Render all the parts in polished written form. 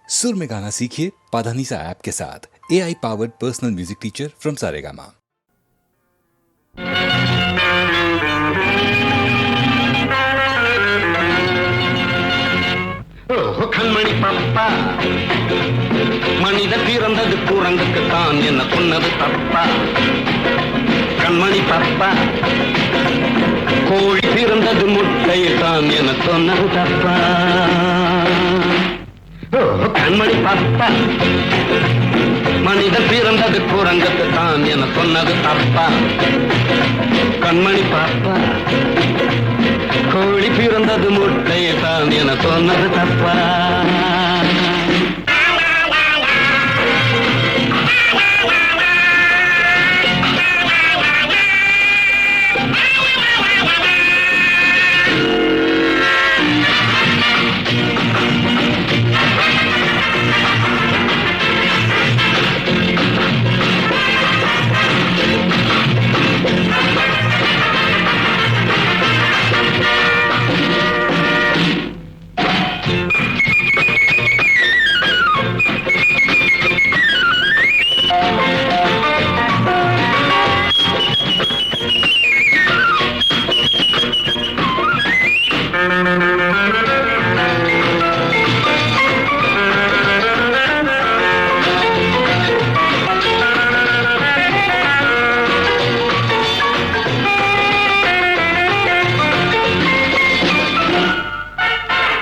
सुर में गाना सीखिए पाधानीसा ऐप के साथ। AI powered personal music teacher from Saregama. கண்மணி பாப்பா, மனித பிறந்தது குரங்குக்குத்தான் என்ன சொன்னது தப்பா? கண்மணி பாப்பா, கோழி பிறந்தது முட்டையில்தான் என்ன சொன்னது தப்பா? கண்மணி பாப்பா, மனித பிறந்தது குரங்குக்குத்தான் என்ன சொன்னது தப்பா? கண்மணி பாப்பா, கோழி பிறந்தது முட்டையில்தான் என சொன்னது தப்பா?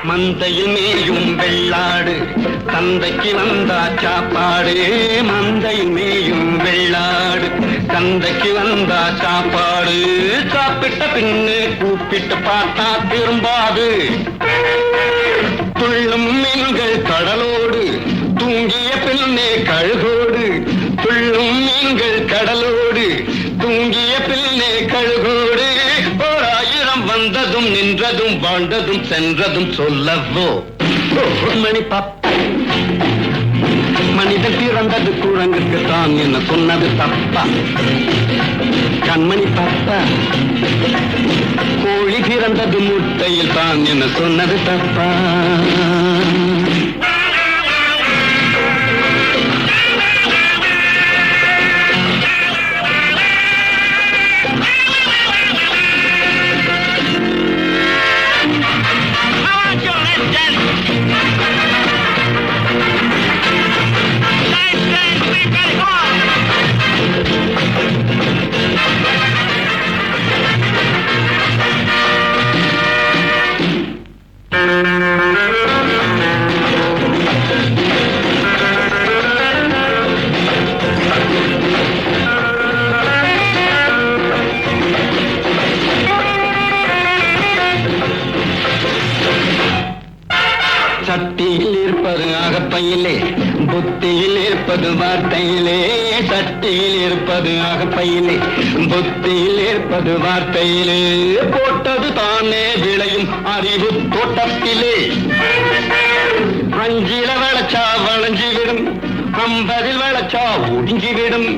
மந்தையில் மேயும் வெள்ளாடு தந்தைக்கு வந்தா சாப்பாடு. மந்தையில் மேயும் வெள்ளாடு தந்தைக்கு வந்தா சாப்பாடு. சாப்பிட்ட பின்னு கூப்பிட்டு பார்த்தா திரும்பாது. துள்ளும் மீன்கள் கடலோடு தூங்கிய பின்னே கழுகோடு. துள்ளும் மீன்கள் கடலோடு தூங்கிய பின்னே கழுகோடு. வந்ததும் நின்றதும் வாழ்ந்ததும் சென்றதும் சொல்லவோ மணி பாப்பா, மனிதன் பிறந்தது குரங்குக்கு தான் என்ன சொன்னது தப்பா? கண்மணி பாப்பா, கோழி பிறந்தது முட்டையில் தான் என்ன சொன்னது தப்பா? சட்டியில் இருப்பது அகப்பையிலே, புத்தியில் இருப்பது வார்த்தையிலே. சட்டியில் இருப்பது அகப்பையிலே, புத்தியில் இருப்பது வார்த்தையிலே. போட்டது தானே விளையும் அறிவு தோட்டத்திலே. அஞ்சில வளச்சா வளைஞ்சிவிடும், 50 வளச்சா ஒடுங்கிவிடும்.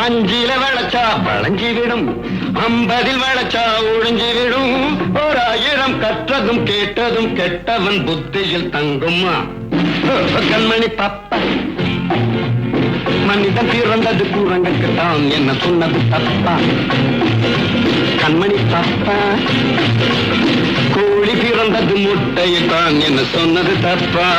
அஞ்சில வளச்சா வளைஞ்சிவிடும், 50 வளச்சா ஒழிஞ்சிவிடும். 1000 கற்றதும் கேட்டதும் கெட்டவன் புத்தியில் தங்குமா? கண்மணி பாப்பா, மனிதன் பிறந்தது குரங்குக்கு தான் என்ன சொன்னது தப்பா? கண்மணி பாப்பா, கோழி பிறந்தது முட்டையில் தான் என்ன சொன்னது தப்பா?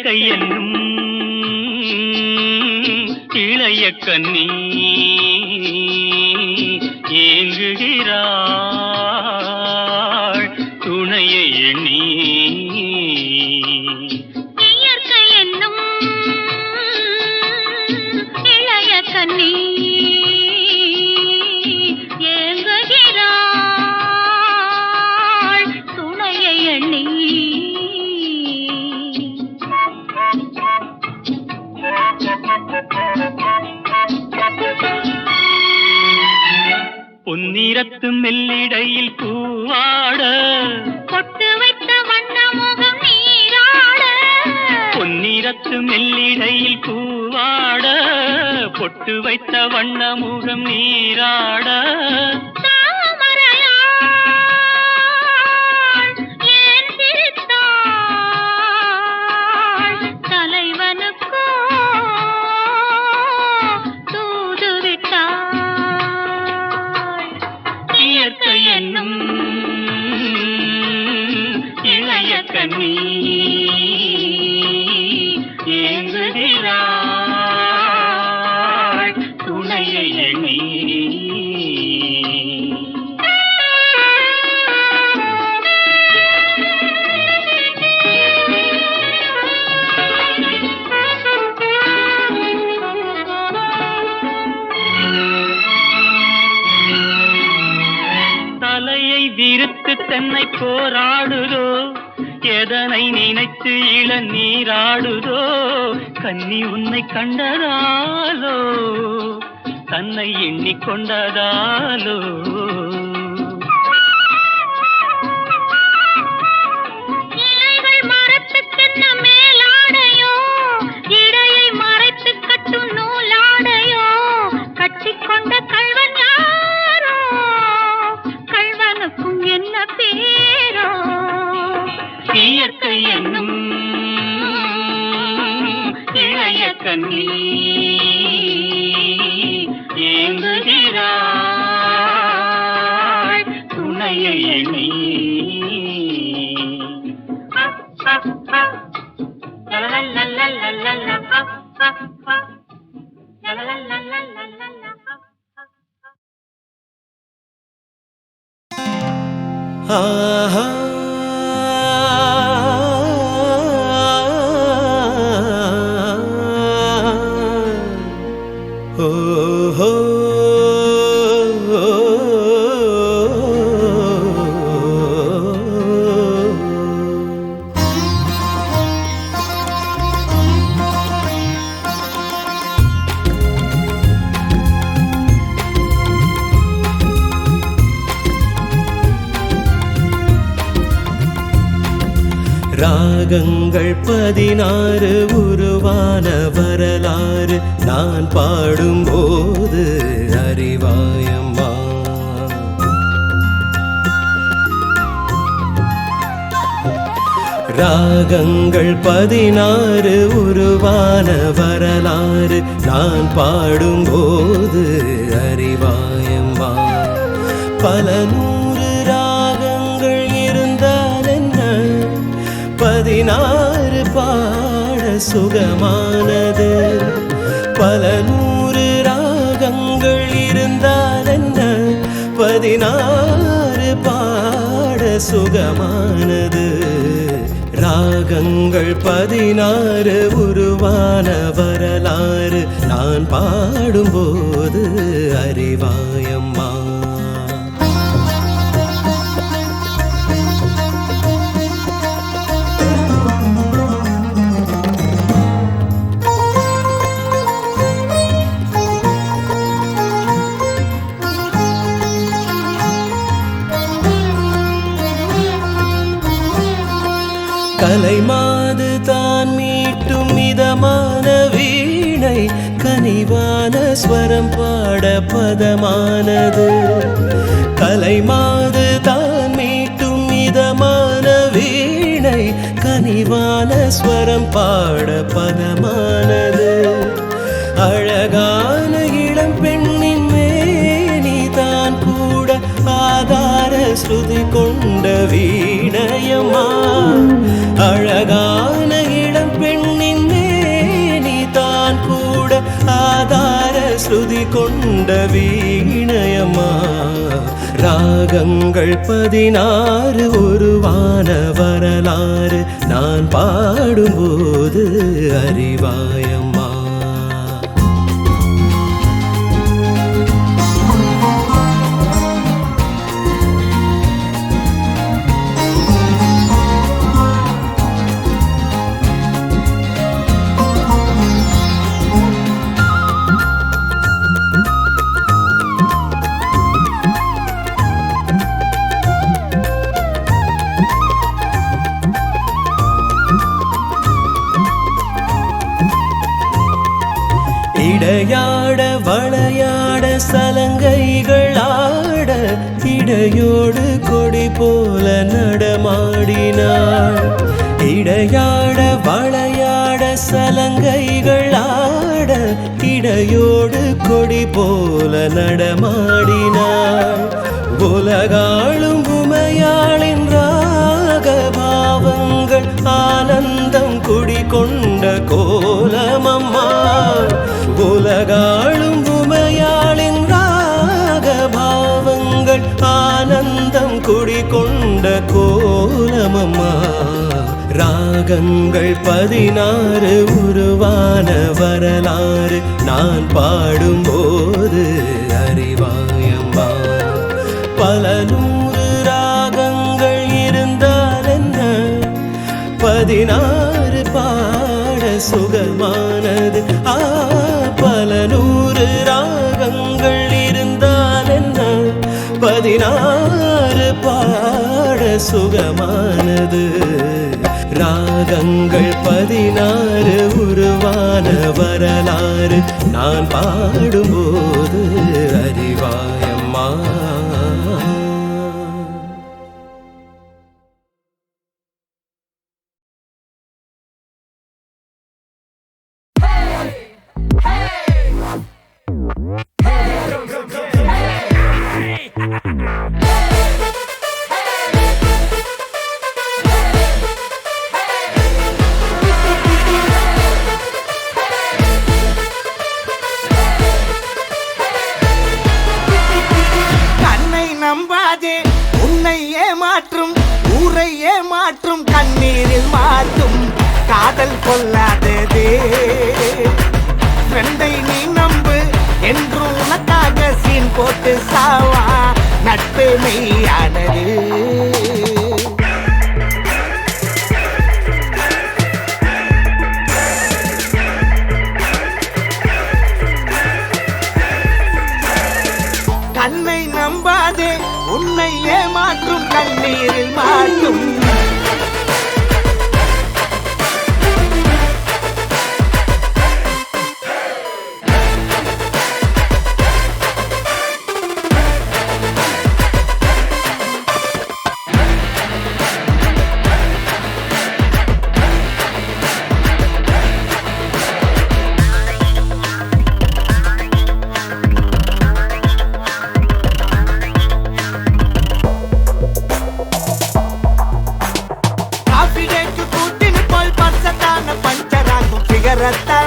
இயற்கை என்னும் இளைய கன்னி ஏங்குகிறாள் துணையை எண்ணி. இயற்கை என்னும் இளைய கன்னி ஏங்குகிறாள் துணையை எண்ணி. பொன்னிறத்து மெல்லிடையில் பூவாட பொட்டு வைத்த வண்ண முகம் நீராட. பொன்னிறத்து மெல்லிடையில் பூவாட பொட்டு வைத்த வண்ண முகம் நீராட. தாமரையாள் ஏன் சிரித்தாள் தலைவனுக்கோ தூது விட்டாள். இயற்கை என்னும் இளைய கன்னி ஏங்குகிறாள் துணையை எண்ணி. தலையை விரித்து தென்னை போராடுதோ எதனை நினைத்து இளநீராடுதோ. கன்னி உன்னை கண்டதாலோ தன்னை எண்ணிக்கொண்டதாலோ. இலைகள் மரத்துக்கென்ன மேலாடையோ இடையை மறைத்து கட்டும் நூலாடையோ. கட்டிக்கொண்ட கள்வன் யாரோ கள்வனுக்கும் என்ன பேரோ. இயற்கை என்னும் இளைய கன்னி ஏங்குகிறாள் துணையை எண்ணி. ஆஹா ஓஹோ ராகங்கள் 16 உருவான வரலாறு நான் பாடும்போது அறிவாயம்மா. ராகங்கள் 16 உருவான வரலாறு நான் பாடும்போது அறிவாயம்மா. பல நூறு ராகங்கள் இருந்தால் என்ன 16 பாட சுகமானது. பல நூறு ராகங்கள் இருந்தால் என்ன 16 பாட சுகமானது. ராகங்கள் 16 உருவான வரலாறு நான் பாடும்போது அறிவாயம்மா. கலைமாது தான் மீட்டும் மிதமான வீணை கனிவான ஸ்வரம் பாட பதமானது. கலைமாது தான் மீட்டும் மிதமான வீணை கனிவான ஸ்வரம் பாட பதமானது. அழகான இளம் பெண்ணின் மேனி தான் கூட ஆதார ஸ்ருதி கொண்ட வீணையம்மா. அழகான இளம் பெண்ணி குடிகொண்ட வீணையம்மா. ராகங்கள் 16 உருவான வரலாறு நான் பாடும்போது அறிவாயம்மா. இடையாட வளையாட சலங்கைகள் ஆட இடையோடு கொடி போல நடமாடினாள். இடையாட வளையாட சலங்கைகள் ஆட இடையோடு கொடி போல நடமாடினாள். உலகாளும் உமையாளின் ராகபாவங்கள் ஆனந்தம் குடிகொண்ட கோலமம்மா. உலகாளும் உமையாளின் ராகபாவங்கள் ஆனந்தம் குடிகொண்ட கோலமம்மா. ராகங்கள் 16 உருவான வரலாறு நான் பாடும்போது அறிவாயம்மா. பல 100 ராகங்கள் இருந்தால் என்ன, 16 பாட சுகமானது. பல 100 ராகங்கள் இருந்தால் என்ன, 16 பாட சுகமானது. ராகங்கள் 16 உருவான வரலாறு நான் பாடும்போது அறிவாயம்மா. மாற்றும் கண்ணீரில் மாற்றும் காதல் கொள்ளாததே. ஃப்ரெண்டை நீ நம்பு என்று உனக்காக சீன் போட்டு சாவா நட்பு மெய்யானது. கண்ணை நம்பாதே, உன்னை ஏமாற்றும் கண்ணீரில் மாற்றும்.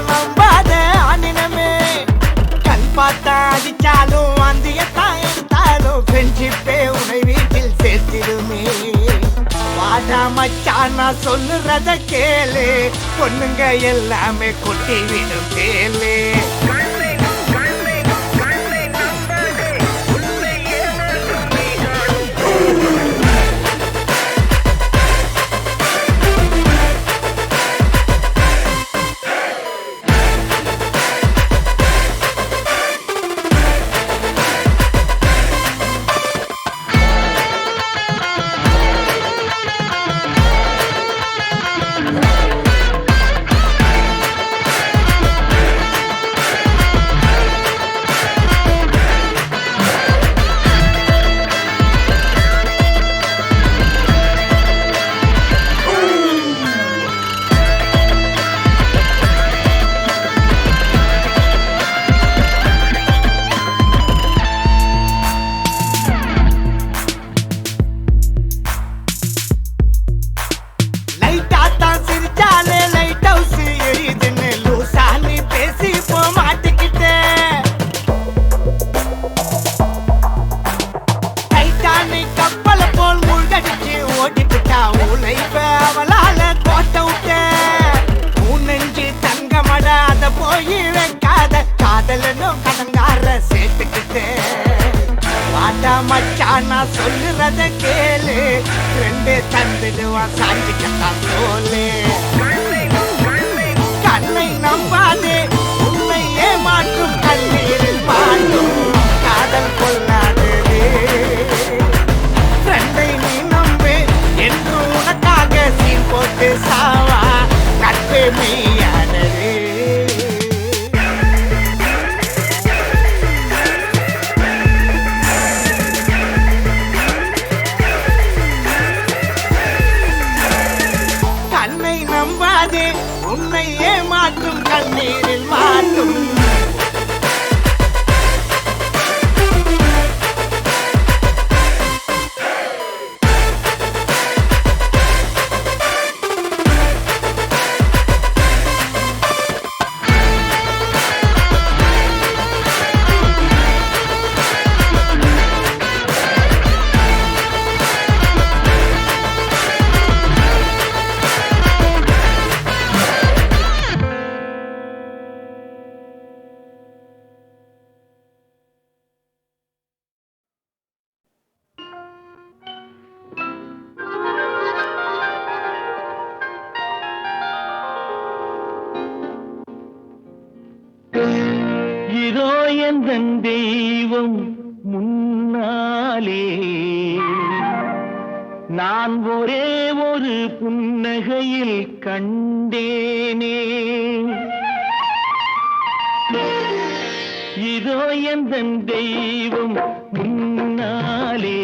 நம்பாத ஆனினமே கண் பார்த்தா அடிச்சாலும் அந்தியத்தான் எடுத்தாலும் ஃப்ரெண்ட்ஷிப்பே உன்னை வீட்டில் சேர்த்திடுமே. வாடா மச்சான் நான் சொல்லுறத கேளு, பொண்ணுங்க எல்லாமே கொட்டி விடும் கேளு. சொல்லுறத கேளு ரெண்டு தந்துடுவா சாஞ்சிக்கத்தான் தோலு கண்ணை நம்பாதே உன்னை ஏமாற்றும் கண்ணீரில் மாட்டும் காதல் கொள்ளாதே ஃப்ரெண்டை நீ நம்பு என்று உனக்காக சீன் போட்டு சாவா நட்பு மெய்யானது கண்ணை நம்பாதே உன்னை ஏமாற்றும் கண்ணீரில் மாட்டும் இதோ எந்தன் தெய்வம் முன்னாலே நான் ஒரே ஒரு புன்னகையில் கண்டேனே இதோ எந்தன் தெய்வம் முன்னாலே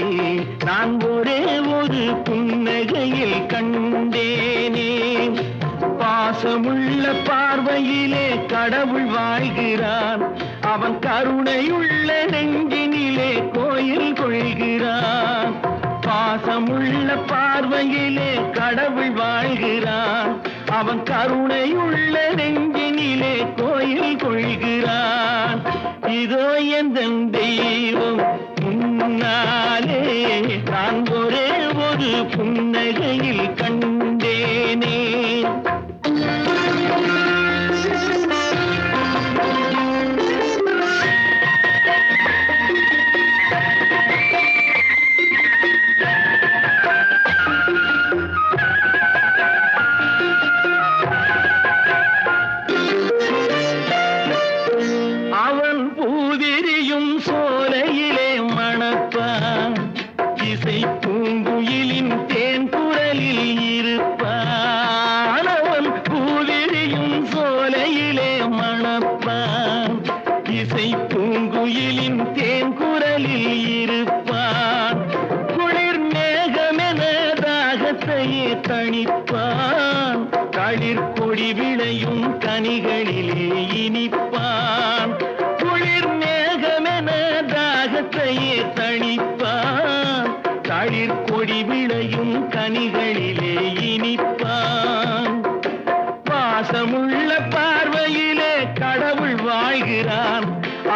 நான் ஒரே ஒரு புன்னகையில் கண்டேனே பாசமுள்ள பார்வையிலே கடவுள் வாழ்கிறான் அவன் கருணையுள்ள நெஞ்சினிலே கோயில் கொள்கிறான் பாசமுள்ள பார்வையிலே கடவுள் வாழ்கிறான் அவன் கருணையுள்ள நெஞ்சினிலே கோயில் கொள்கிறான் இதோ எந்தன் தெய்வம் முன்னாலே நான் ஒரே ஒரு புன்னகையில் கண்டேனே அவன் பூவிரியும் சோலையிலே மணப்பான் இசை பூங்குயிலின் தேன் குரலில் இருப்பான் அவன் பூவிரியும் சோலையிலே மணப்பான் இசை பூங்குயிலின் தேன் குரலில் இருப்பான் குளிர் மேகமென தாகத்தையே தணிப்பான் களிர் கொடி விளையும் கனிகளிலே இனிப்பான் குளிர் மேகமென தாகத்தையே தணிப்பான் களிர் கொடி விளையும் கனிகளிலே இனிப்பான் பாசமுள்ள பார்வையிலே கடவுள் வாழ்கிறான்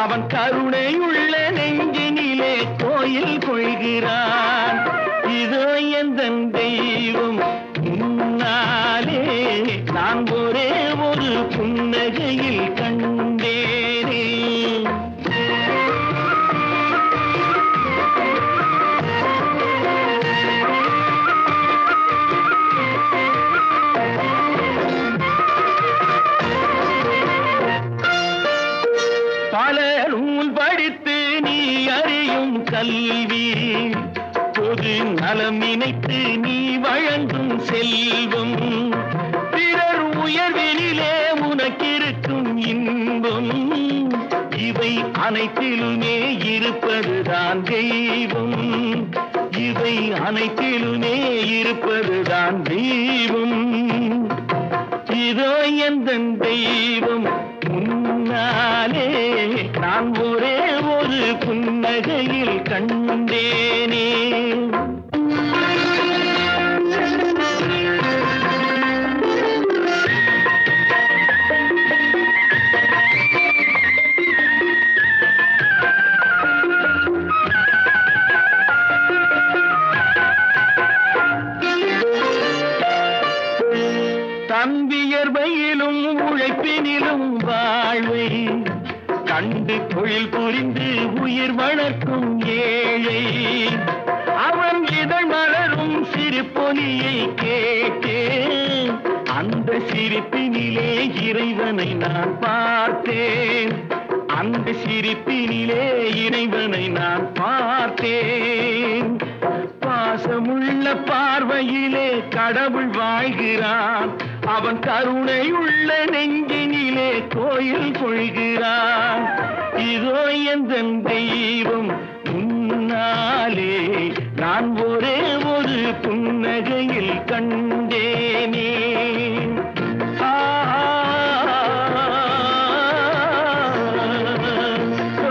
அவன் கருணையுள்ள நெஞ்சினிலே கோயில் கொள்கிறான் இதோ எந்தன் தெய்வம் முன்னாலே நான் ஒரே ஒரு புன்னகையில் கண்டேனே பல நூல் படித்து நீ அறியும் கல்வி பொது நலம் நினைத்து நீ வழங்கும் செல்வம் பிறர் உயர்வினிலே உனக்கிருக்கும் இன்பம் இவை அனைத்திலுமே இருப்பதுதான் தெய்வம் இவை அனைத்திலுமே இருப்பதுதான் தெய்வம் இதோ எந்தன் தெய்வம் முன்னாலே நான் ஒரே ஒரு புன்னகையில் கண்டேனே தம்பியர்வையிலும் உழைப்பினிலும் வாழ்வை கண்டு தொழில் புரிந்து உயிர் வளர்க்கும் ஏழை சிரிப்பொலியை கேட்டேன். அந்த சிரிப்பினிலே இறைவனை நான் பார்த்தேன். அந்த சிரிப்பினிலே இறைவனை நான் பார்த்தேன். பாசமுள்ள பார்வையிலே கடவுள் வாழ்கிறான். அவன் கருணை உள்ள நெஞ்சினிலே கோயில் கொள்கிறான். இதோ எந்தன் தெய்வம் முன்னாலே நான் ஒரே ஒரு புன்னகையில் கண்டேனே. ஆ, ஓ,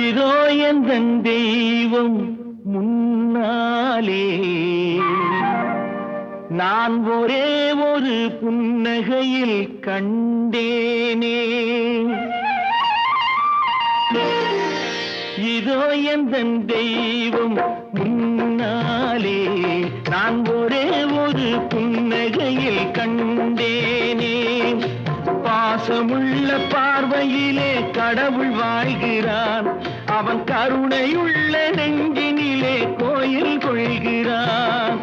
இதோ எந்தன் தெய்வம் முன்னாலே நான் ஒரே ஒரு புன்னகையில் கண்டேனே. இதோ எந்தன் தெய்வம் முன்னாலே நான் ஒரே ஒரு புன்னகையில் கண்டேனே. பாசமுள்ள பார்வையிலே கடவுள் வாழ்கிறான். அவன் கருணையுள்ள நெஞ்சினிலே கோயில் கொள்கிறான்.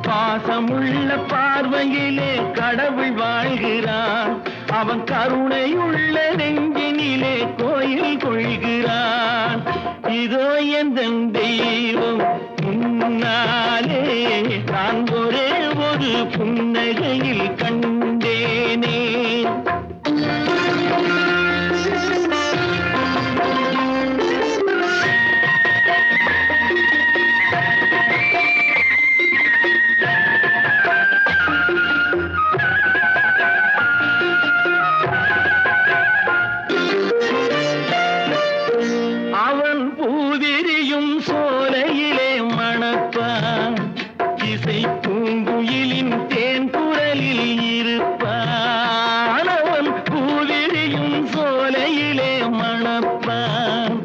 பாசமுள்ள பார்வையிலே கடவுள் வாழ்கிறான். அவன் கருணையுள்ள நெஞ்சினிலே கோயில் கொள்கிறான். இதோ எந்தன் தெய்வம் முன்னாலே நான் ஒரே ஒரு புன்னகையில் கண்டேனே. அவன் பூவிரியும் சோலையிலே மணப்பான். இசை பூங்குயிலின் தேன் குரலில் இருப்பான். அவன் பூவிரியும் சோலையிலே மணப்பான்.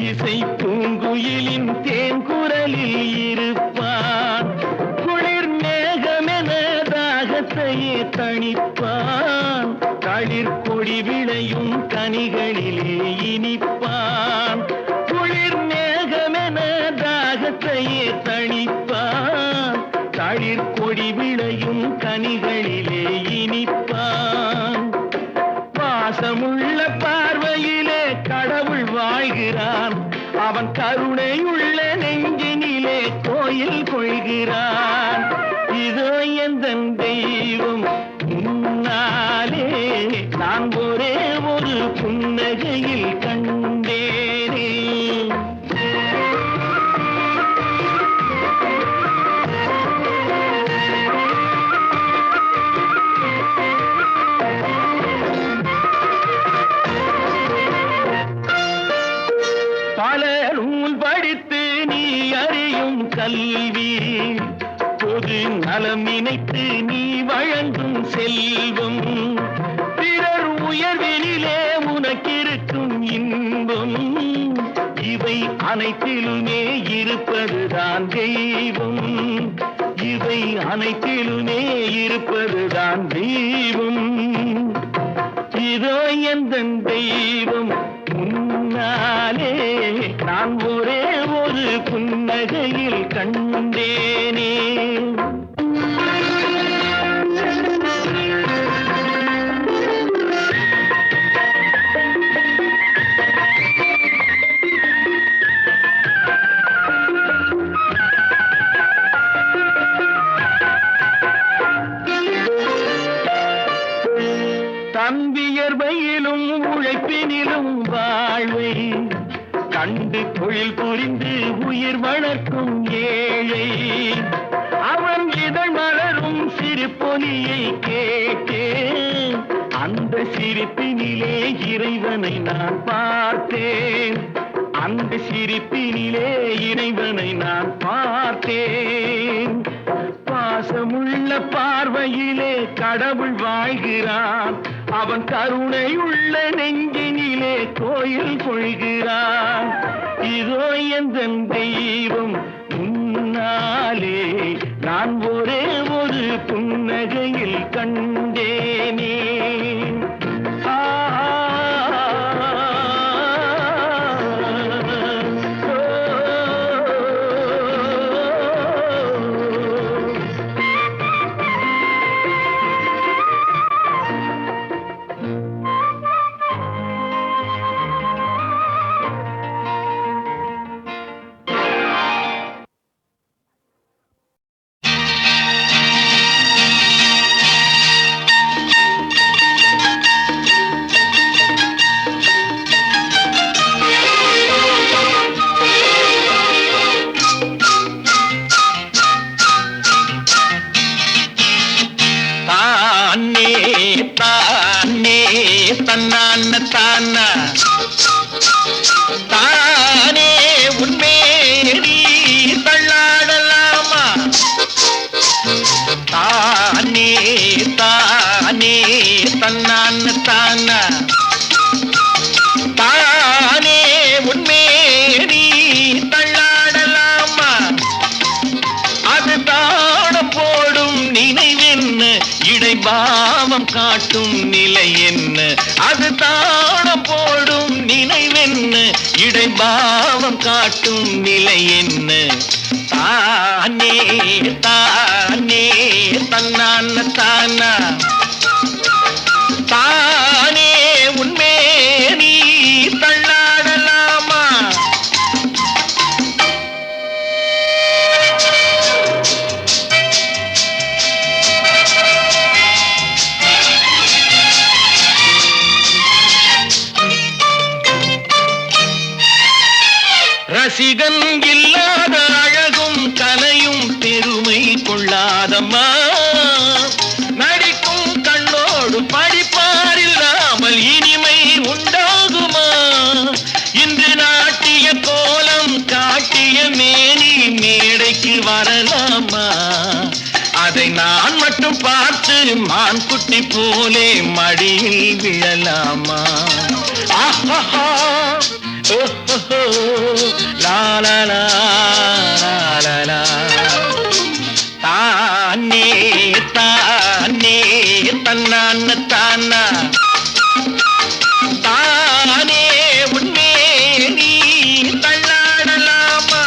இசை பூங்குயிலின் தேன் குரலில் இருப்பான். குளிர் மேகமென தாகத்தையே தணிப்பான். தளிர் கொடி விளையும் கனிகளிலே இனிப்பான். குளிர் மேகமென தாகத்தையே தணிப்பான். தளிர் கொடி விளையும் கனிகளிலே இனிப்பான். பாசமுள்ள பார்வையிலே கடவுள் வாழ்கிறான். அவன் கருணையுள்ள நெஞ்சினிலே கோயில் கொள்கிறான். இதோ எந்தன் தெய்வம் முன்னாலே நான் ஒரே ஒரு புன்னகையில் கண்டேனே. பல நூல் படித்து நீ அறியும் கல்வி, பொது நலம் நினைத்து நீ வழங்கும் செல்வம், பிறர் உயர்வினிலே உனக்கிருக்கும் இன்பம், இவை அனைத்திலுமே இருப்பதுதான் தெய்வம். இவை அனைத்திலுமே இருப்பதுதான் தெய்வம். இதோ எந்தன் தெய்வம் முன்னாலே நான் ஒரே ஒரு புன்னகையில் கண்டேனே. தம்பியர்வையிலும் உழைப்பினிலும் வாழ்வை கண்டு தொழில் புரிந்து உயிர் வளர்க்கும் ஏழை, அவன் இதழ் மலரும் சிரிப்பொலியை கேட்டேன். அந்த சிரிப்பினிலே இறைவனை நான் பார்த்தேன். அந்த சிரிப்பினிலே இறைவனை நான் பார்த்தேன். கடவுள் வாழ்கிறான். அவன் கருணை உள்ள நெஞ்சினிலே கோயில் கொள்கிறான். இதோ எந்தன் தெய்வம் முன்னாலே நான் ஒரே ஒரு புன்னகையில் கண்டேனே. தன்னான தானா தானே உன்மேடி தள்ளாடலாமா. தானே தானே தன்னான தானா தானே உன்மேடி தள்ளாடலாமா. அது தாடம் போடும் நினைவென்ன இடைபாவம் காட்டும் நிலை என்ன. அது தாடம் போடும் நினைவென்ன இடைபாவம் காட்டும் நிலை என்ன. தானே தானே தன்னான தானா தானே உன்மே நீ தள்ளாடலாமா. ரசிகன் இல்லாத அழகும் கலையும் பெருமை கொள்ளாதம்மா. நடிக்கும் கண்ணோடு படிப்பாரில்லாமல் இனிமை உண்டாகுமா. இன்று நாட்டிய கோலம் காட்டிய மேனி மேடைக்கு வரலாமா. அதை நான் மட்டும் பார்த்து மான் குட்டி போலே மடியில் விழலாமா. ஆஹா லா லா லா லா லா. தானே தானே தன்னான தானா தானே உன்மே நீ தள்ளாடலாமா.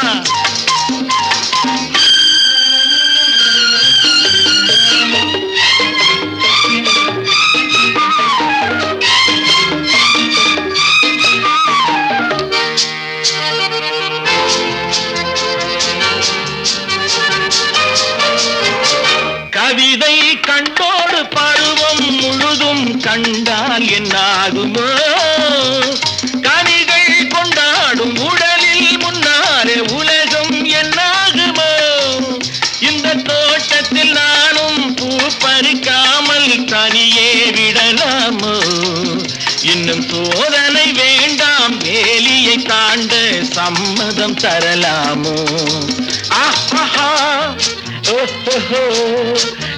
கவிதை கண்டோடு பருவம் முழுதும் கண்டால் என்னாகுமோ. கனிகள் கொண்டாடும் உடலில் முன்னாலே உலகம் என்னாகுமோ. இந்த தோட்டத்தில் நானும் பூ பறிக்காமல் தனியே விடலாமோ. இன்னும் சோதனை வேண்டாம் வேலியை தாண்ட சம்மதம் தரலாமோ. ஆஹா ஓஹோ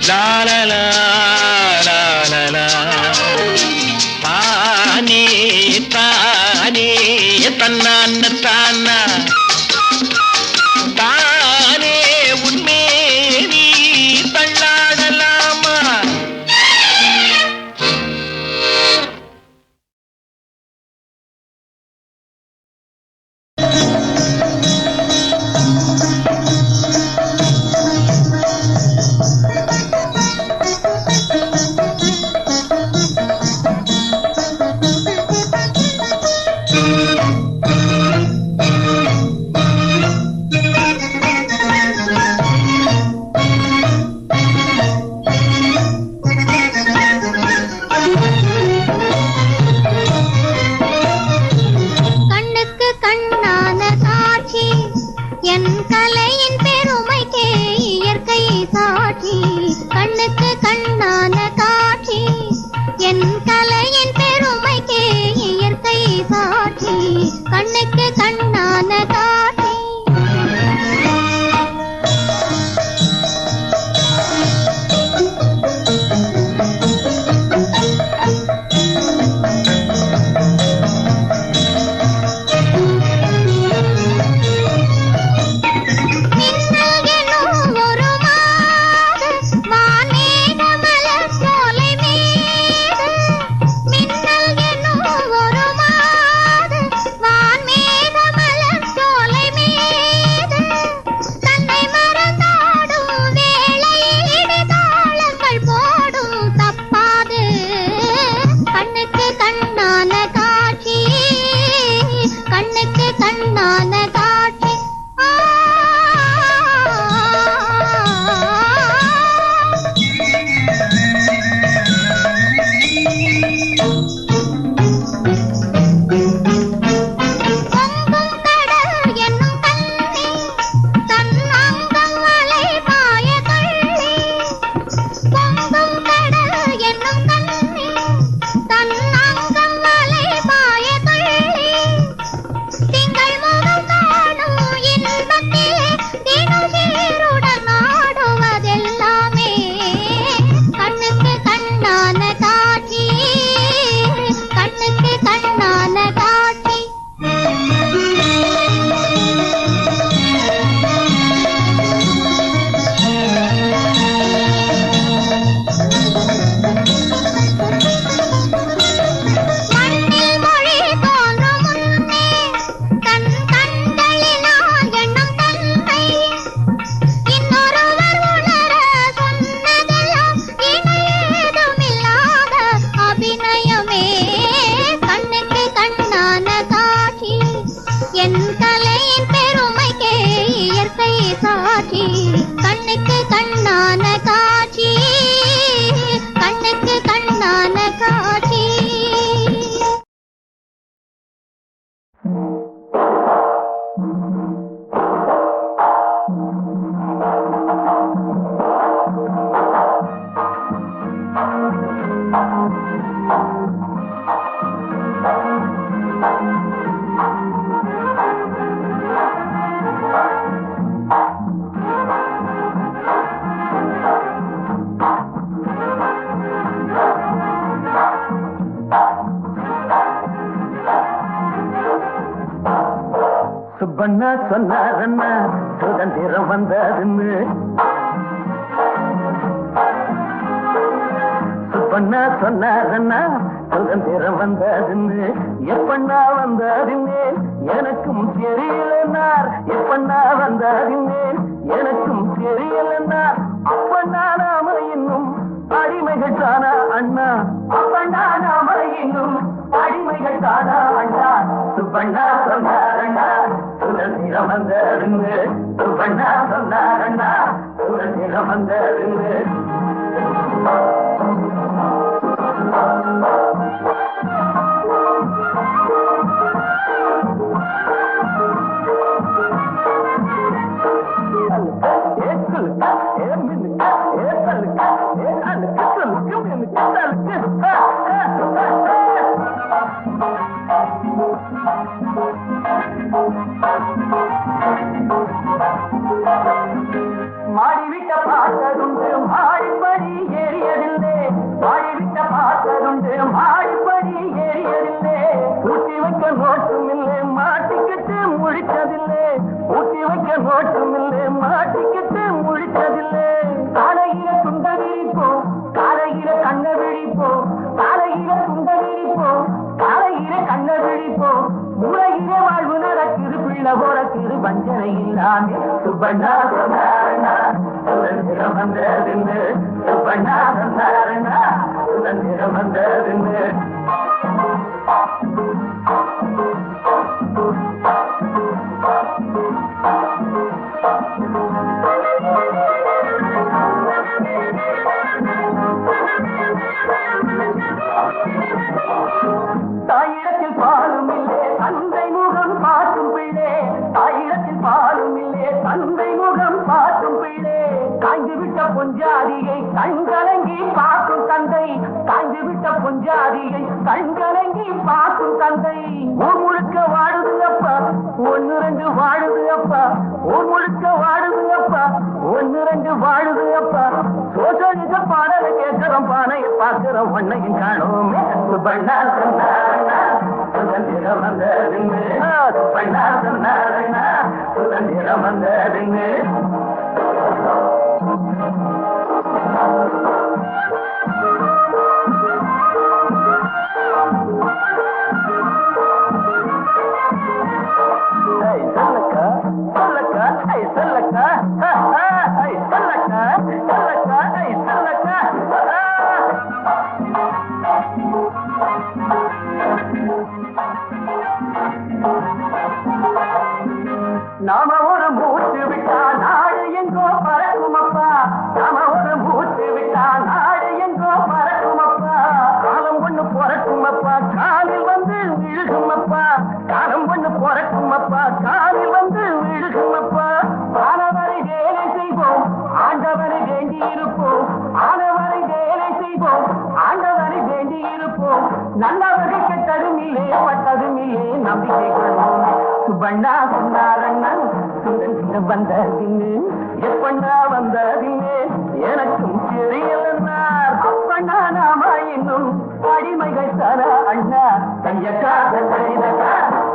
லா லா லா லா லா. தானே தானே தன்னான தானா தானே உன்மே நீ தள்ளாடலாமா. சுப்பண்ணா சொன்னாரண்ணா சுதந்திரம் வந்ததுன்னு சுப்பண்ணா சொன்னாரண்ணா சுதந்திரம் வந்ததுன்னு எப்பண்ணா வந்ததுன்னு எனக்கும் தெரியலன்னார் எப்பண்ணா வந்ததுன்னு எனக்கும் தெரியலன்னார் அப்பண்ணா நாம இன்னும் அடிமைகள் தானா அண்ணா அப்பண்ணா நாம இன்னும் அடிமைகள் தானா அண்ணா சுப்பண்ணா சொன்னாரண்ணா சுதந்திரம் வந்ததுன்னு சுப்பண்ணா சொன்னாரண்ணா சுதந்திரம் வந்ததுன்னு மாடிவிட்ட பார்த்ததுண்டு மாடிப்படி ஏறியதில்லை மாடிவிட்ட பார்த்ததுண்டு மாடிப்படி ஏறியதில்லை ஊட்டி வைக்க நோட்டும் இல்லை மாட்டிக்கிட்டு முழிச்சதில்லை ஊட்டி வைக்க நோட்டும் இல்லை மாட்டிக்கிட்டு முழிச்சதில்லை காலையில துண்ட விழிப்போம் காலையில கண்ண விழிப்போம் காலையில துண்ட விழிப்போம் காலையில கண்ண விழிப்போம் மூளையில வாழ்வு நடக்குது பிள்ளை போறக்குது வஞ்சனை இல்லாமே சுப்பண்ணா சொன்னாரண்ணா சுதந்திரம் வந்ததுன்னு சுப்பண்ணா சொன்னாரண்ணா சுதந்திரம் வந்ததுன்னு தாயிடத்தில் பாலும் இல்லை தந்தை முகம் பார்க்கும் பிள்ளை தாயிடத்தில் பாலும் இல்லை தந்தை முகம் பார்க்கும் பிள்ளை காய்ந்து விட்ட பொஞ்சாதியை கண்கலங்கி பார்க்கும் தந்தை காய்ந்து விட்ட பொஞ்சாதியை கண்கலங்கி பார்க்கும் தந்தை ஊர் முழுக்க வாழுது அப்பா ஒன்னு ரெண்டு வாழுது அப்பா ஊர் முழுக்க வாழுது அப்பா ஒன்னு ரெண்டு வாழுது அப்பா சோசலிச பாடலை கேட்கிறோம் பானையை பார்க்கிறோம் ஒன்னையும் காணோமே சுப்பண்ணா சொன்னாரண்ணா சுதந்திரம் வந்ததுன்னு சுப்பண்ணா சொன்னாரண்ணா சுதந்திரம் வந்ததுன்னு சொல்லக்கா சொல்லக்கா ஐ சொல்லக்கா ஐ சொல்லக்கா சொல்லக்கா ஐ சொல்லக்கா நாம ஒரு மூச்சு விட்டா நாடு எங்கோ பறக்குமப்பா நாம ஒரு மூச்சு விட்டா நாடு எங்கோ பறக்குமப்பா காலம் ஒண்ணு பொறக்குமப்பா காலில் வந்து விழுகுமப்பா காலம் ஒண்ணு பொறக்குமப்பா காலில் வந்து விழுகுமப்பா ஆனவரை வேலை செய்வோம் ஆண்டவரை வேண்டி இருப்போம் ஆனவரை வேலை செய்வோம் ஆண்டவரை வேண்டி இருப்போம் நல்லவர்கள் கெட்டதும் இல்லை பட்டதும் இல்லை நம்பிக்கை கொள்வோம் சுப்பண்ணா சொன்னாரண்ணா சுதந்திரம் வந்ததின்னு எப்பண்ணா வந்ததின்னு எனக்கும் தெரியலன்னார் அப்பண்ணா நாம இன்னும் அடிமைகள் தர அண்ணா கையக்கா தங்கைதக்கா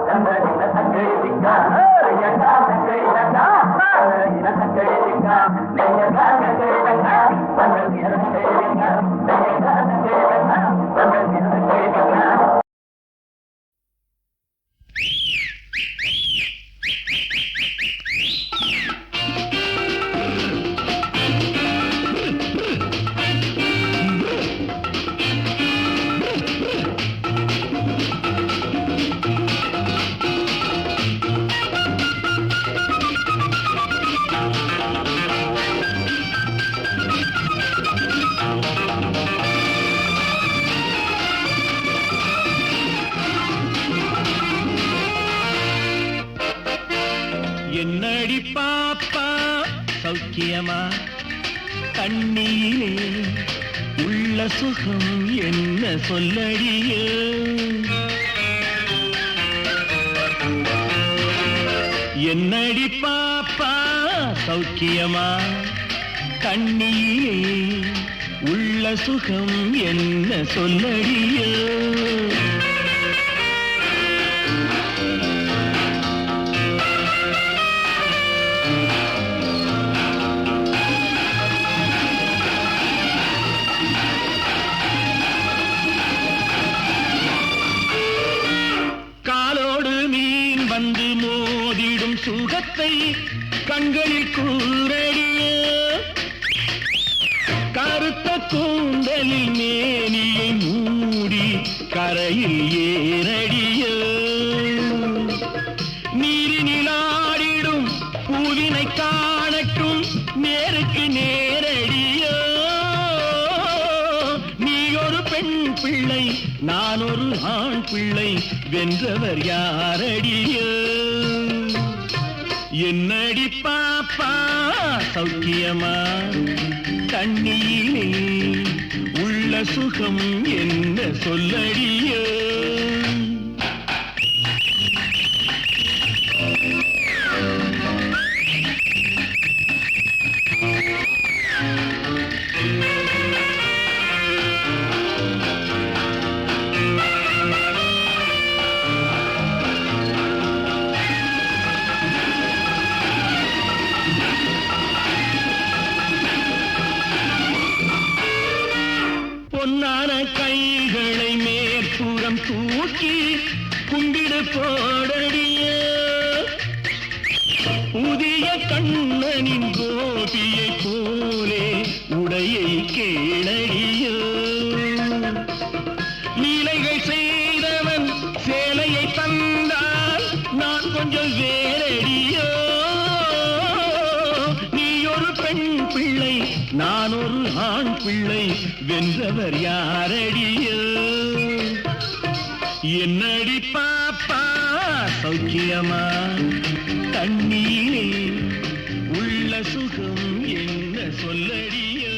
தந்தரின தங்கைதிக்கா கையக்கா தங்கைதக்கா தந்தரின தங்கைதிக்கா கையக்கா தங்கைதக்கா தந்தரின தங்கைதிக்கா கையக்கா தங்கைதக்கா தந்தரின தங்கைதிக்கா என்னடி பாப்பா சௌக்கியமா கண்ணியிலே உள்ள சுகம் என்ன சொல்லடியே என்னடி பாப்பா சௌக்கியமா கண்ணியிலே உள்ள சுகம் என்ன சொல்லடியே கண்களில் கூரடியோ கருத்த கூந்தலில் மேனியை மூடி கரையில் ஏறடியோ நீரினில் ஆடிடும் பூவினை காணட்டும் நேருக்கு நேரடியோ நீ ஒரு பெண் பிள்ளை நான் ஒரு ஆண் பிள்ளை வென்றவர் யாரடியோ என்னடி பாப்பா சௌக்கியமா கண்ணியிலே உள்ள சுகம் என்ன சொல்லடியோ பொன்னான கைகளை மேற்புறம் தூக்கி கும்பிடு போடடிய புதிய கண்ணனின் கோபியை போலே உடையை கேளடியோ லீலைகள் செய்தவன் சேலையை தந்தால் நான் கொஞ்சம் வேறடியோ நீ ஒரு பெண் பிள்ளை நான் ஒரு ஆண் பிள்ளை வென்றவர் யாரடியோ என்னடி பாப்பா சௌக்கியமா கண்ணீரே உள்ள சுகம் என்ன சொல்லடியோ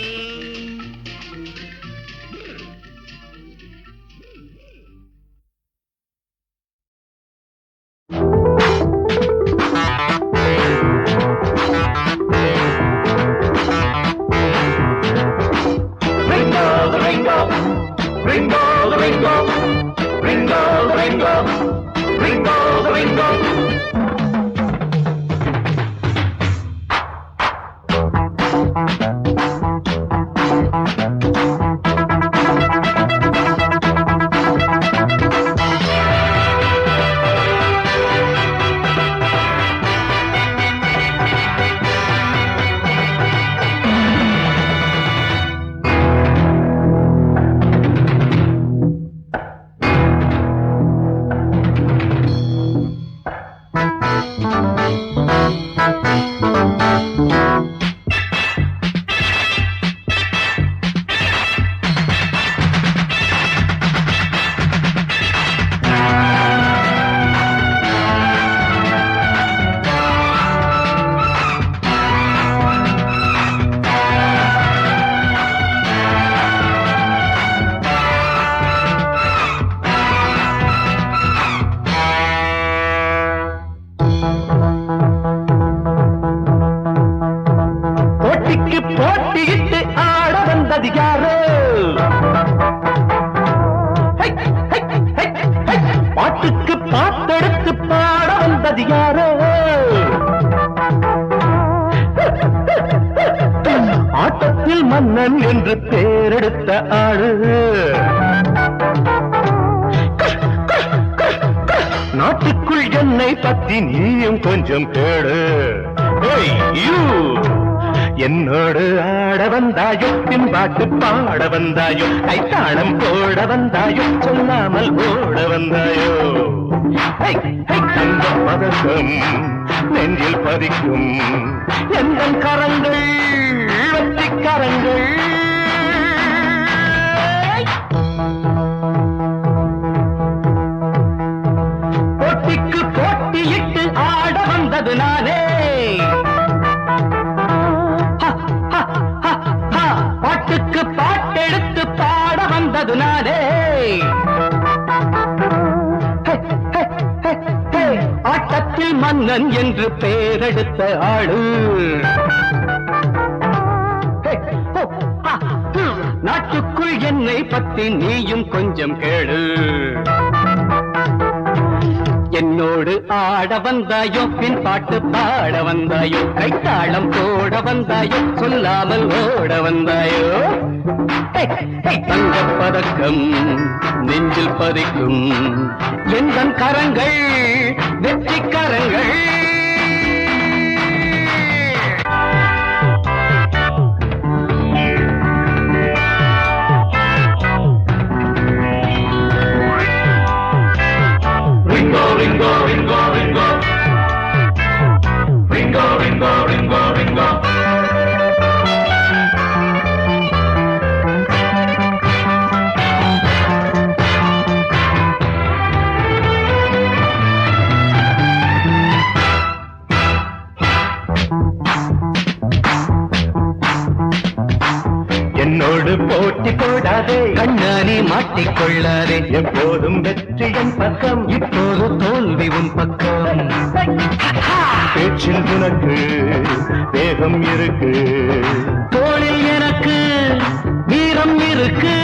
பாட்டுக்கு பாட்டெடுத்து பாட வந்தது யாரோ ஆட்டத்தில் மன்னன் என்று பேரெடுத்த ஆளு நாட்டுக்குள் என்னை பற்றி நீயும் கொஞ்சம் கேடு என்னோடு ஆட வந்தாயோ பின்பாட்டு பாட வந்தாயோ கைத்தாளம் போட வந்தாயோ சொல்லாமல் ஓட வந்தாயோ தங்க பதக்கம் நெஞ்சில் பதிக்கும் எந்த கரங்கள் வெற்றி கரங்கள் போட்டிக்கு போட்டியிட்டு ஆட வந்தது நானே பாட்டுக்கு பாட்டெடுத்து பாட வந்தது நானே ஆட்டத்தில் மன்னன் என்று பெயரெடுத்த ஆளு நாட்டுக்குள் என்னை பற்றி நீயும் கொஞ்சம் கேளு என்னோடு ஆட வந்தாயோ பின் பாட்டு பாட வந்தாயோ கைத்தாளம் போட வந்தாயோ சொல்லாமல் ஓட வந்தாயோ தங்கப் பதக்கம் நெஞ்சில் பதிக்கும் எந்தன் கரங்கள் வெற்றி கரங்கள் என்னோடு போட்டி போடாதே, கண்ணானி மாட்டிக்கொள்ளாதே, எப்போதும் வெற்றி என் பக்கம், இப்போது தோல்வி உன் பக்கம். பேச்சில் உனக்கு வேகம் இருக்கு, தோளில் எனக்கு வீரம் இருக்கு.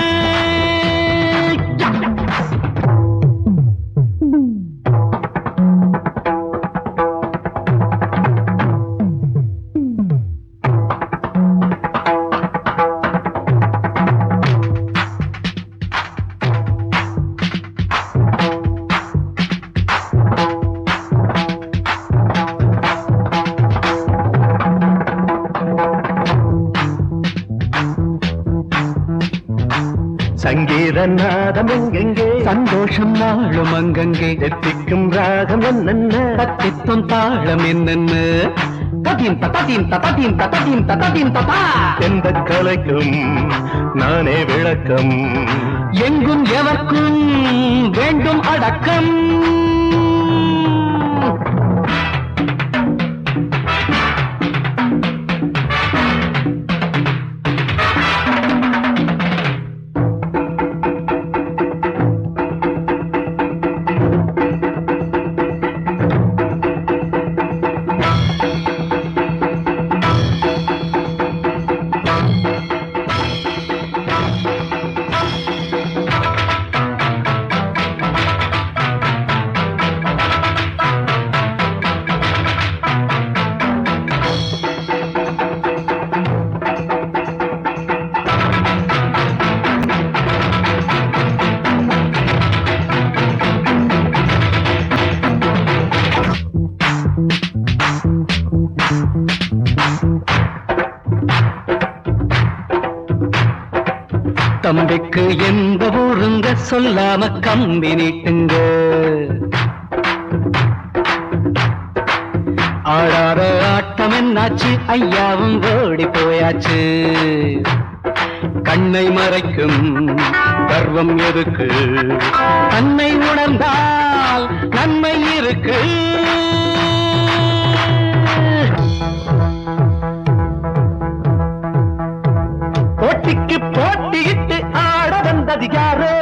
சங்கீத நாதம் எங்கெங்கே, சந்தோஷம் நாளும் அங்கங்கே, எத்திக்கும் ராகம் என்னென்ன, தத்தித்தும் தாளம் என்னென்ன. ததீம் ததீம் ததீம் ததீம் ததீம் ததா. எந்த கலைக்கும் நானே விளக்கம், எங்கும் எவர்க்கும் வேண்டும் அடக்கம். தம்பிக்கு எந்த ஊருங்க சொல்லாம கம்பி நீட்டுங்க. ஆடாத ஆட்டம் என்னாச்சு, ஐயாவும் ஓடி போயாச்சு. கண்ணை மறைக்கும் கர்வம் எதுக்கு, தன்னை உணர்ந்தால் நன்மை இருக்கு. போட்டிக்கு போட்டியிட்டு ஆட வந்தது யாரு,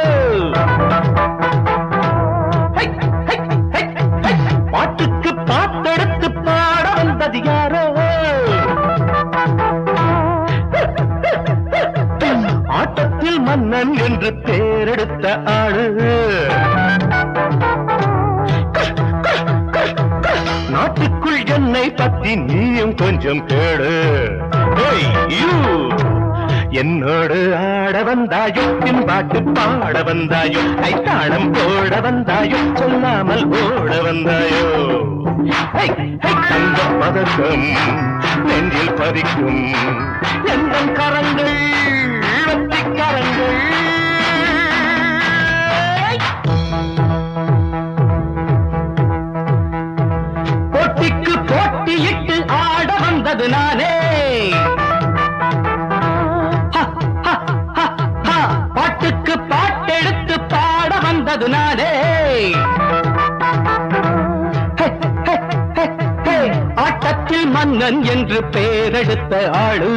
பாட்டுக்கு பாட்டெடுத்து பாட வந்தது யாரு, ஆட்டத்தில் மன்னன் என்று பேரெடுத்த ஆளு. நாட்டுக்குள் என்னை பற்றி நீயும் கொஞ்சம் கேடு. என்னோடு ஆட வந்தாயோ, பின்பாட்டு பாட வந்தாயோ, கைத்தாளம் போட வந்தாயோ, சொல்லாமல் ஓட வந்தாயோ. தங்க பதக்கம் நெஞ்சில் பதிக்கும் எங்கள் கரங்கள் வெற்றி கரங்கள். போட்டிக்கு போட்டியிட்டு ஆட வந்தது நானே, பாட்டுக்கு பாட்டெடுத்து பாட வந்தது நானே. ஆட்டத்தில் மன்னன் என்று பேரெடுத்த ஆளு.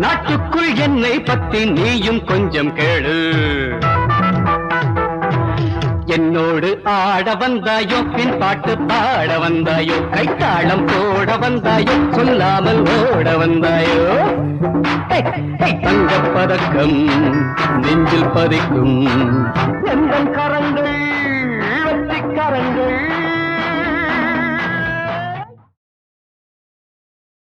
நாட்டுக்குள் என்னை பற்றி நீயும் கொஞ்சம் கேளு. என்னோடு ஆட வந்தாயோ, பின் பாட்டு பாட வந்தாயோ, கைத்தாளம் போட வந்தாயோ, சொல்லாமல் ஓட வந்தாயோ. தங்கப் பதக்கம் நெஞ்சில் பதிக்கும் எங்கள் கரங்கள்